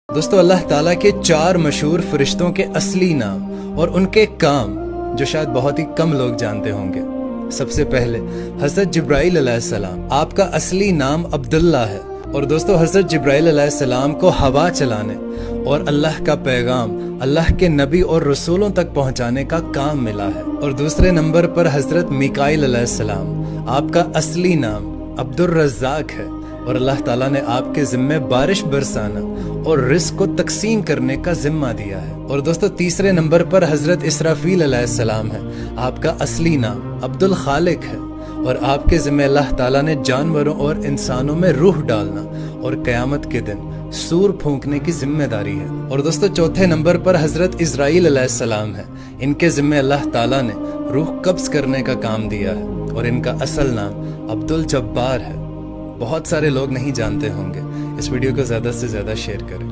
دوستو اللہ تعالیٰ کے 4 مشہور فرشتوں کے اصلی نام اور ان کے کام جو شاید بہت ہی کم لوگ جانتے ہوں گے۔ سب سے پہلے حضرت جبرائیل علیہ السلام، آپ کا اصلی نام عبداللہ ہے، اور دوستو حضرت جبرائیل علیہ السلام کو ہوا چلانے اور اللہ کا پیغام اللہ کے نبی اور رسولوں تک پہنچانے کا کام ملا ہے۔ اور دوسرے نمبر پر حضرت میکائیل علیہ السلام، آپ کا اصلی نام عبد الرزاق ہے، اور اللہ تعالیٰ نے آپ کے ذمے بارش برسانا اور رزق کو تقسیم کرنے کا ذمہ دیا ہے۔ اور دوستو تیسرے نمبر پر حضرت اسرافیل علیہ السلام ہے، آپ کا اصلی نام عبد الخالق ہے، اور آپ کے ذمے اللہ تعالیٰ نے جانوروں اور انسانوں میں روح ڈالنا اور قیامت کے دن سور پھونکنے کی ذمہ داری ہے۔ اور دوستو چوتھے نمبر پر حضرت اسرائیل علیہ السلام ہے، ان کے ذمے اللہ تعالیٰ نے روح قبض کرنے کا کام دیا ہے، اور ان کا اصل نام عبد الجبار ہے۔ بہت سارے لوگ نہیں جانتے ہوں گے، اس ویڈیو کو زیادہ سے زیادہ شیئر کریں۔